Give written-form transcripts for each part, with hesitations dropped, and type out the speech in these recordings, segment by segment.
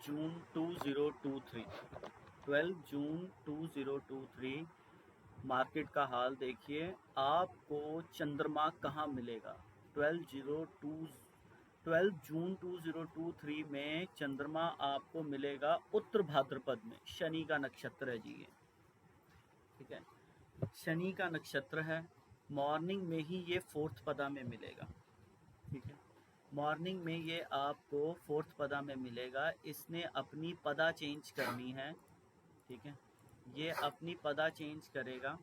जून 2023 12 जून 2023 market का हाल देखिए। आपको चंद्रमा कहाँ मिलेगा? 12 जून 2023 में चंद्रमा आपको मिलेगा उत्तर भाद्रपद में। शनि का नक्षत्र है जी ये, ठीक है, शनि का नक्षत्र है। मॉर्निंग में ही ये फोर्थ पदा में मिलेगा, ठीक है, मॉर्निंग में ये आपको फोर्थ पदा में मिलेगा। इसने अपनी पदा चेंज करनी है, ठीक है, ये अपनी पदा चेंज करेगा।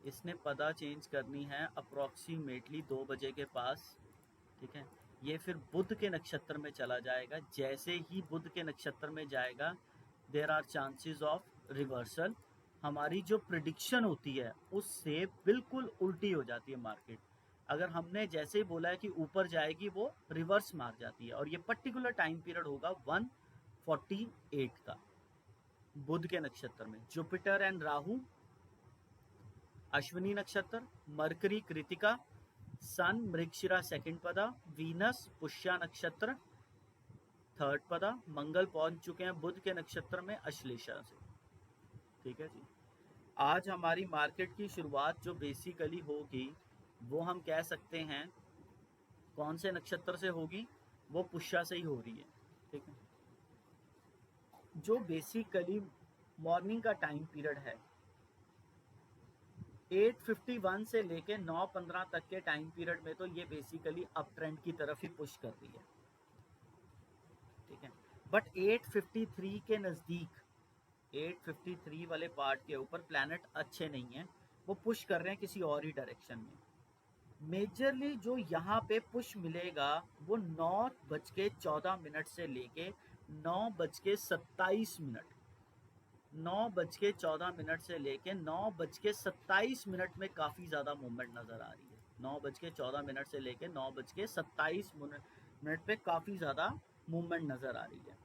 इसने पदा चेंज करनी है अप्रॉक्सीमेटली 2 बजे के पास, ठीक है। ये फिर बुध के नक्षत्र में चला जाएगा। जैसे ही बुध के नक्षत्र में जाएगा, there are chances of reversal. हमारी जो प्रिडिक्शन होती है उससे बिल्कुल उल्टी हो जाती है मार्केट। अगर हमने जैसे ही बोला है कि ऊपर जाएगी, वो रिवर्स मार जाती है। और ये पर्टिकुलर टाइम पीरियड होगा 148 का, बुध के नक्षत्र में। जुपिटर एंड राहु अश्विनी नक्षत्र, मरकरी कृतिका, सन मृगशिरा सेकंड पदा, वीनस पुष्या नक्षत्र थर्ड पदा, मंगल पहुंच चुके हैं बुध के नक्षत्र में अश्लेषा से, ठीक है जी। आज हमारी मार्केट की शुरुआत जो बेसिकली होगी वो हम कह सकते हैं कौन से नक्षत्र से होगी? वो पुष्या से ही हो रही है, ठीक है। जो बेसिकली मॉर्निंग का टाइम पीरियड है 8:51 से लेके 9:15 तक के टाइम पीरियड में, तो ये बेसिकली अप ट्रेंड की तरफ ही पुश कर रही है, ठीक है। बट 8:53 के नज़दीक, 8:53 वाले पार्ट के ऊपर प्लैनेट अच्छे नहीं है, वो पुश कर रहे हैं किसी और ही डायरेक्शन में। मेजरली जो यहाँ पे पुश मिलेगा वो 9:14 से लेके 9:27 9:14 से लेके 9:27 में काफ़ी ज़्यादा मूवमेंट नज़र आ रही है। 9:14 से लेके 9:27 पे काफ़ी ज़्यादा मूवमेंट नज़र आ रही है,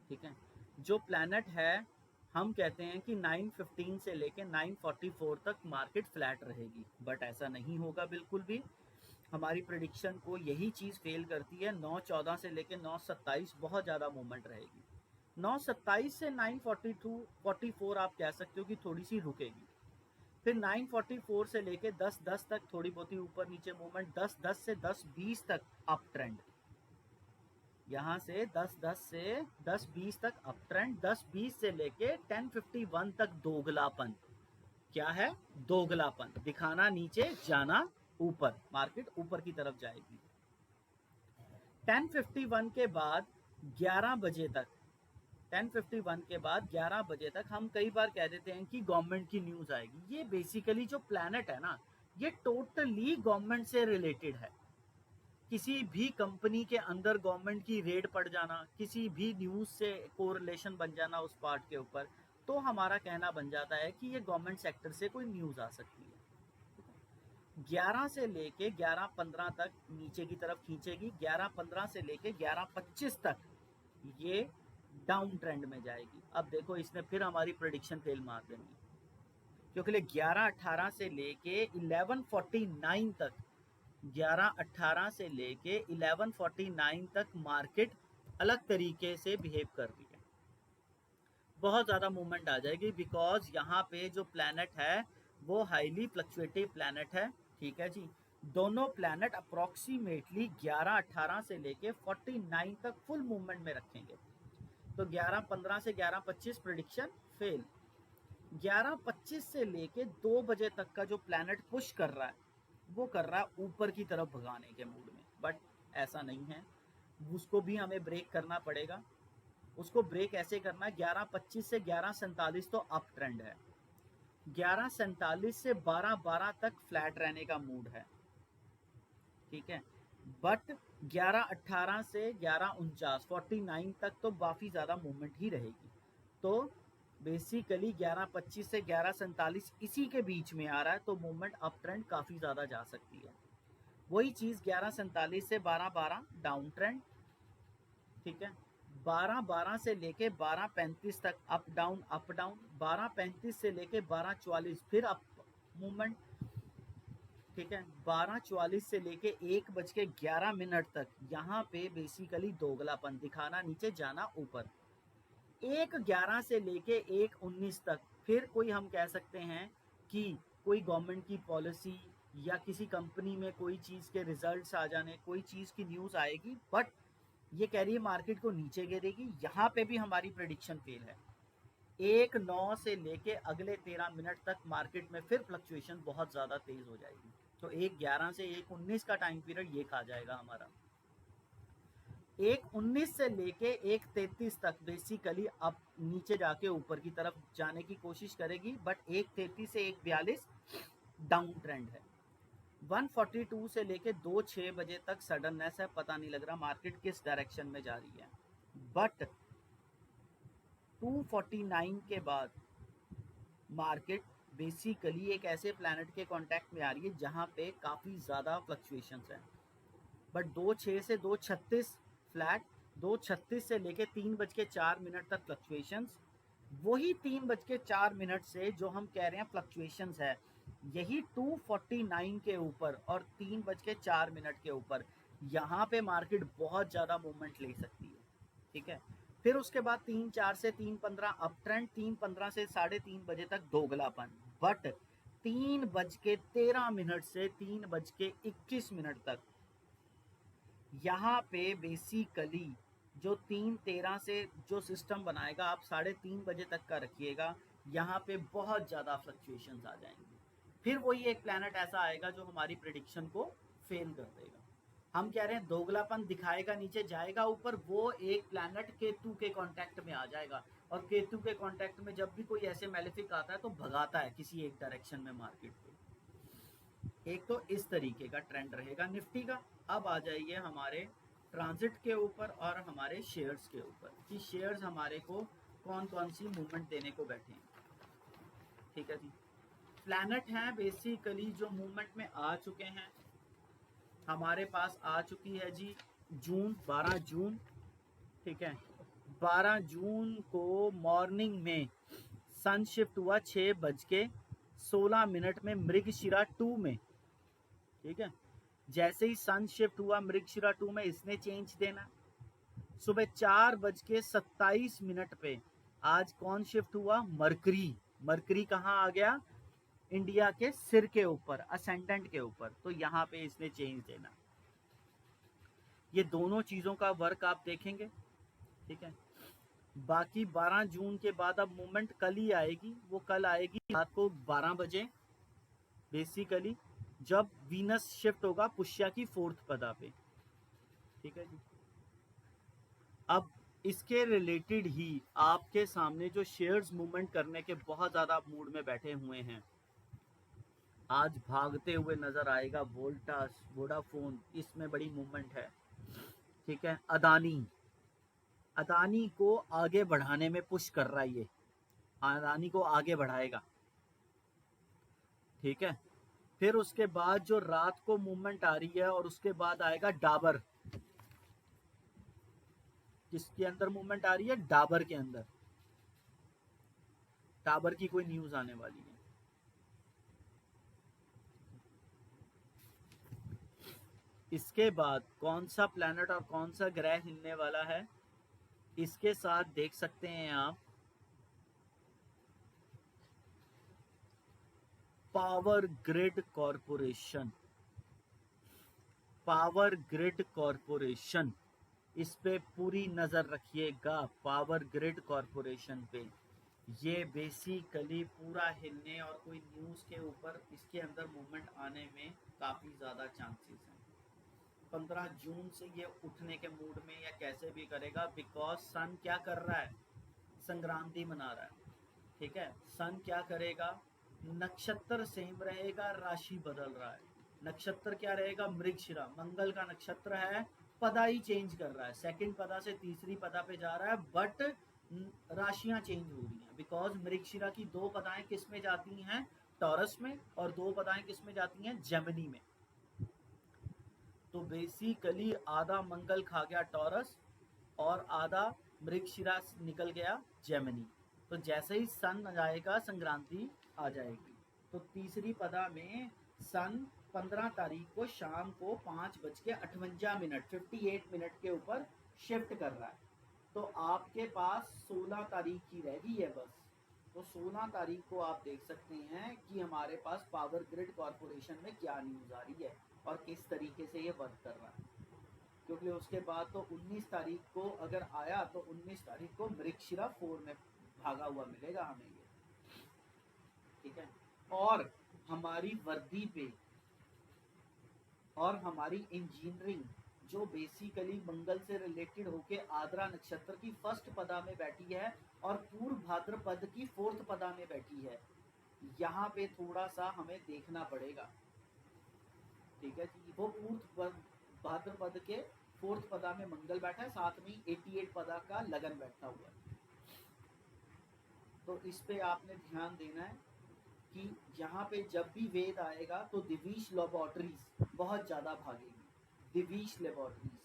ठीक है। जो प्लैनेट है, हम कहते हैं कि 9:15 से लेके 9:44 तक मार्केट फ्लैट रहेगी, बट ऐसा नहीं होगा बिल्कुल भी। हमारी प्रेडिक्शन को यही चीज़ फेल करती है। 9:14 से लेके 9:27 बहुत ज़्यादा मूवमेंट रहेगी। 9:27 से 9:44 आप कह सकते हो कि थोड़ी सी रुकेगी। फिर 9:44 से लेके 10:10 तक थोड़ी बहुत ही ऊपर नीचे मूवमेंट। 10:10 से 10:20 तक अप ट्रेंड। यहाँ से 10:10 से 10:20 तक अप ट्रेंड। 10:20 से लेके 10:51 तक दोगलापन। क्या है? दोगलापन। दिखाना नीचे, जाना ऊपर। मार्केट ऊपर की तरफ जाएगी। 10:51 के बाद 11 बजे तक, 10:51 के बाद 11 बजे तक हम कई बार कह देते हैं कि गवर्नमेंट की न्यूज आएगी। ये बेसिकली जो प्लैनेट है ना, ये टोटली गवर्नमेंट से रिलेटेड है। किसी भी कंपनी के अंदर गवर्नमेंट की रेड पड़ जाना, किसी भी न्यूज से कोरिलेशन बन जाना उस पार्ट के ऊपर, तो हमारा कहना बन जाता है कि ये गवर्नमेंट सेक्टर से कोई न्यूज आ सकती है। 11 से लेके 11:15 तक नीचे की तरफ खींचेगी। 11:15 से लेके 11:25 तक ये डाउन ट्रेंड में जाएगी। अब देखो, इसने फिर हमारी प्रेडिक्शन फेल मार देनी, क्योंकि 11:18 से लेके 11:49 तक, 11:18 से लेके 11:49 तक मार्केट अलग तरीके से बिहेव कर रही है। बहुत ज़्यादा मूवमेंट आ जाएगी, बिकॉज यहाँ पे जो प्लैनेट है वो हाईली फ्लक्चुएटिव प्लैनेट है, ठीक है जी। दोनों प्लैनेट अप्रॉक्सीमेटली 11:18 से लेके 49 तक फुल मूवमेंट में रखेंगे। तो 11:15 से 11:25 प्रेडिक्शन फेल। 11:25 से लेके 2 बजे तक का जो प्लैनेट पुश कर रहा है, वो कर रहा है ऊपर की तरफ भगाने के मूड में, बट ऐसा नहीं है। उसको भी हमें ब्रेक करना पड़ेगा। उसको ब्रेक ऐसे करना है, 11:25 से 11:47 तो अप ट्रेंड है। 11:47 से 12:12 तक फ्लैट रहने का मूड है, ठीक है। बट 11:18 से 11:49 49 तक तो काफ़ी ज़्यादा मूवमेंट ही रहेगी। तो बेसिकली 11:25 से 11:47 इसी के बीच में आ रहा है, तो मूवमेंट अप ट्रेंड काफ़ी ज़्यादा जा सकती है। वही चीज़ 11:47 से 12:12 डाउन ट्रेंड, ठीक है। 12:12 से लेके 12:35 तक अप डाउन अप डाउन। 12:35 से लेके 12:44 फिर अप मूवमेंट। ठीक है, 12:44 से लेके 1:11 तक यहाँ पे बेसिकली दोगलापन दिखाना, नीचे जाना ऊपर। 1:11 से लेके 1:19 तक फिर कोई हम कह सकते हैं कि कोई गवर्नमेंट की पॉलिसी या किसी कंपनी में कोई चीज़ के रिजल्ट्स आ जाने, कोई चीज़ की न्यूज़ आएगी, बट ये कह रही है मार्केट को नीचे गिरेगी। यहाँ पे भी हमारी प्रेडिक्शन फेल है। 1:09 से लेके अगले 13 मिनट तक मार्केट में फिर फ्लक्चुएशन बहुत ज़्यादा तेज़ हो जाएगी। तो 1:11 से 1:19 का टाइम पीरियड ये खा जाएगा हमारा। 1:19 से लेके 1:33 तक बेसिकली अब नीचे जाके ऊपर की तरफ जाने की कोशिश करेगी, बट 1:33 से 1:42 डाउन ट्रेंड है। 1:42 से लेके 2:06 बजे तक सडननेस है, पता नहीं लग रहा मार्केट किस डायरेक्शन में जा रही है। बट 2:49 के बाद मार्केट बेसिकली एक ऐसे प्लैनेट के कांटेक्ट में आ रही है जहां पे काफ़ी ज़्यादा फ्लक्चुएशंस हैं। बट 2:06 से 2:36 फ्लैट, 2:36 से लेके 3:04 तक फ्लक्चुएशंस। वही 3:04 से जो हम कह रहे हैं फ्लक्चुएशंस है, यही 2:49 के ऊपर और 3:04 के ऊपर यहाँ पे मार्केट बहुत ज़्यादा मूवमेंट ले सकती है। ठीक है, फिर उसके बाद 3:04 से 3:15 अप ट्रेंड, 3:15 से 3:30 बजे तक दोगलापन। बट 3:13 से 3:21 तक यहाँ पे बेसिकली जो 3:13 से जो सिस्टम बनाएगा, आप 3:30 बजे तक का रखिएगा, यहाँ पे बहुत ज़्यादा फ्लक्चुएशंस आ जाएंगी। फिर वही एक प्लैनेट ऐसा आएगा जो हमारी प्रिडिक्शन को फेल कर देगा। हम कह रहे हैं दोगलापन दिखाएगा, नीचे जाएगा ऊपर, वो एक प्लैनेट केतु के कांटेक्ट में आ जाएगा। और केतु के कांटेक्ट में जब भी कोई ऐसे मैलेफिक आता है तो भगाता है किसी एक डायरेक्शन में मार्केट को। एक तो इस तरीके का ट्रेंड रहेगा निफ्टी का। अब आ जाइए हमारे ट्रांजिट के ऊपर और हमारे शेयर्स के ऊपर कि शेयर्स हमारे को कौन कौन सी मूवमेंट देने को बैठे हैं। ठीक है जी, प्लैनेट हैं बेसिकली जो मूवमेंट में आ चुके हैं। हमारे पास आ चुकी है जी जून, 12 जून। ठीक है, 12 जून को मॉर्निंग में सन शिफ्ट हुआ 6:16 में मृगशिरा 2 में। ठीक है, जैसे ही सन शिफ्ट हुआ मृगशिरा 2 में, इसने चेंज देना। सुबह 4:27 पे आज कौन शिफ्ट हुआ? मरकरी। मरकरी कहाँ आ गया? इंडिया के सिर के ऊपर, असेंडेंट के ऊपर। तो यहाँ पे इसने चेंज देना। ये दोनों चीजों का वर्क आप देखेंगे। ठीक है, बाकी 12 जून के बाद अब मूवमेंट कल ही आएगी। वो कल आएगी रात को 12 बजे बेसिकली, जब वीनस शिफ्ट होगा पुष्या की 4th पदा पे। ठीक है जी, अब इसके रिलेटेड ही आपके सामने जो शेयर्स मूवमेंट करने के बहुत ज़्यादा मूड में बैठे हुए हैं, आज भागते हुए नजर आएगा वोल्टास, वोडाफोन, इसमें बड़ी मूवमेंट है। ठीक है, अदानी, अदानी को आगे बढ़ाने में पुश कर रहा है, ये अदानी को आगे बढ़ाएगा। ठीक है, फिर उसके बाद जो रात को मूवमेंट आ रही है, और उसके बाद आएगा डाबर। किसके अंदर मूवमेंट आ रही है? डाबर के अंदर। डाबर की कोई न्यूज आने वाली है। इसके बाद कौन सा प्लैनेट और कौन सा ग्रह हिलने वाला है, इसके साथ देख सकते हैं आप power grid corporation. Power grid corporation, इस पे पूरी नजर रखिएगा। पावर ग्रिड कॉरपोरेशन पे ये बेसिकली पूरा हिलने और कोई न्यूज़ के ऊपर इसके अंदर मूवमेंट आने में काफ़ी ज़्यादा चांसेस हैं। 15 जून से ये उठने के मूड में या कैसे भी करेगा, बिकॉज सन क्या कर रहा है? संक्रांति मना रहा है। ठीक है, सन क्या करेगा? नक्षत्र सेम रहेगा, राशि बदल रहा है। नक्षत्र क्या रहेगा? मृगशिरा, मंगल का नक्षत्र है। पदा ही चेंज कर रहा है, सेकंड पदा से तीसरी पदा पे जा रहा है, बट राशियां चेंज हो रही हैं। बिकॉज मृगशिरा की 2 पदाएं किस में जाती हैं? टॉरस में, और 2 पदाएं किस में जाती हैं? जेमिनी में। तो बेसिकली आधा मंगल खा गया टॉरस और आधा मृगशिरा निकल गया जेमिनी। तो जैसे ही सन आ जाएगा संक्रांति आ जाएगी। तो तीसरी पदा में सन 15 तारीख को शाम को 5:58 58 के ऊपर शिफ्ट कर रहा है। तो आपके पास 16 तारीख की रह गई है बस। तो 16 तारीख को आप देख सकते हैं कि हमारे पास पावर ग्रिड कॉरपोरेशन में क्या न्यूज़ आ रही है और किस तरीके से ये वर्क कर रहा है। क्योंकि उसके बाद तो 19 तारीख को अगर आया तो 19 तारीख को मृगशिरा 4 में भागा हुआ मिलेगा हमें ये, ठीक है। और हमारी वर्दी पे और हमारी इंजीनियरिंग जो बेसिकली मंगल से रिलेटेड होके आद्रा नक्षत्र की फर्स्ट पदा में बैठी है और पूर्व भाद्रपद की फोर्थ पदा में बैठी है, यहाँ पे थोड़ा सा हमें देखना पड़ेगा, ठीक है जी। वो पूर्व भाद्रपद के फोर्थ पदा में मंगल बैठा है, साथ में 88 पदा का लगन बैठा हुआ है। तो इस पे आपने ध्यान देना है कि यहाँ पे जब भी वेद आएगा तो दिवीश लेबोरेटरीज बहुत ज्यादा भागेगी, दिवीश लेबोरेटरीज,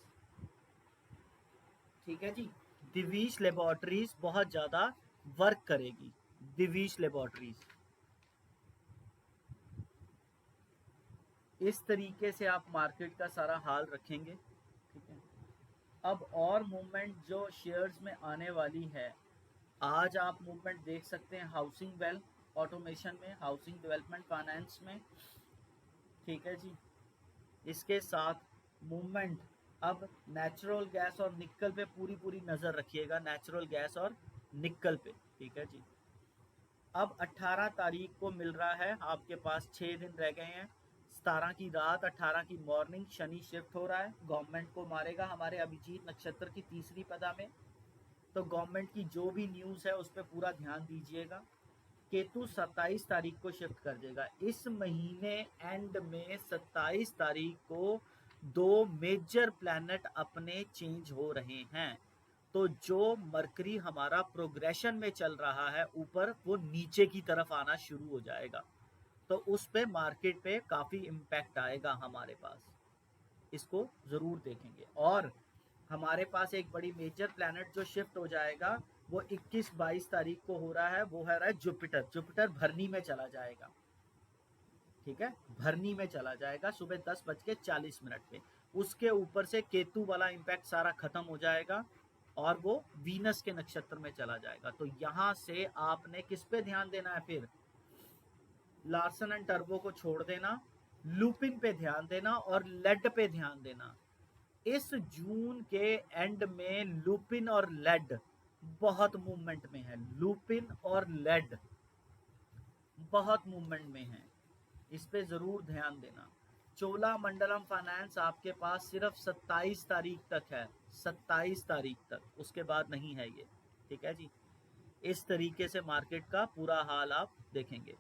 ठीक है जी। दिवीश लेबोरेटरीज बहुत ज्यादा वर्क करेगी, दिवीश लेबोरेटरीज। इस तरीके से आप मार्केट का सारा हाल रखेंगे, ठीक है। अब और मूवमेंट जो शेयर्स में आने वाली है, आज आप मूवमेंट देख सकते हैं हाउसिंग वेल्थ ऑटोमेशन में, हाउसिंग डेवलपमेंट फाइनेंस में, ठीक है जी। इसके साथ मूवमेंट अब नेचुरल गैस और निकल पे पूरी नज़र रखिएगा, नेचुरल गैस और निकल पे, ठीक है जी। अब 18 तारीख को मिल रहा है, आपके पास 6 दिन रह गए हैं, 17 की रात 18 की मॉर्निंग शनि शिफ्ट हो रहा है, गवर्नमेंट को मारेगा हमारे अभिजीत नक्षत्र की तीसरी पदा में। तो गवर्नमेंट की जो भी न्यूज़ है उस पर पूरा ध्यान दीजिएगा। केतु 27 तारीख को शिफ्ट कर देगा। इस महीने एंड में 27 तारीख को 2 मेजर प्लैनेट अपने चेंज हो रहे हैं। तो जो मरकरी हमारा प्रोग्रेशन में चल रहा है ऊपर, वो नीचे की तरफ आना शुरू हो जाएगा। तो उस पे मार्केट पे काफ़ी इम्पैक्ट आएगा हमारे पास, इसको ज़रूर देखेंगे। और हमारे पास एक बड़ी मेजर प्लैनेट जो शिफ्ट हो जाएगा वो 21-22 तारीख को हो रहा है, वो है रहा है जुपिटर। जुपिटर भरनी में चला जाएगा, ठीक है, भरनी में चला जाएगा सुबह 10:40 पे। उसके ऊपर से केतु वाला इम्पैक्ट सारा खत्म हो जाएगा और वो वीनस के नक्षत्र में चला जाएगा। तो यहाँ से आपने किस पे ध्यान देना है फिर? लार्सन एंड टर्बो को छोड़ देना, लूपिन पे ध्यान देना और लेड पे ध्यान देना। इस जून के एंड में लूपिन और लेड बहुत मूवमेंट में है, लूपिन और लेड बहुत मूवमेंट में है, इस पे जरूर ध्यान देना। चोला मंडलम फाइनेंस आपके पास सिर्फ 27 तारीख तक है, 27 तारीख तक, उसके बाद नहीं है ये, ठीक है जी। इस तरीके से मार्केट का पूरा हाल आप देखेंगे।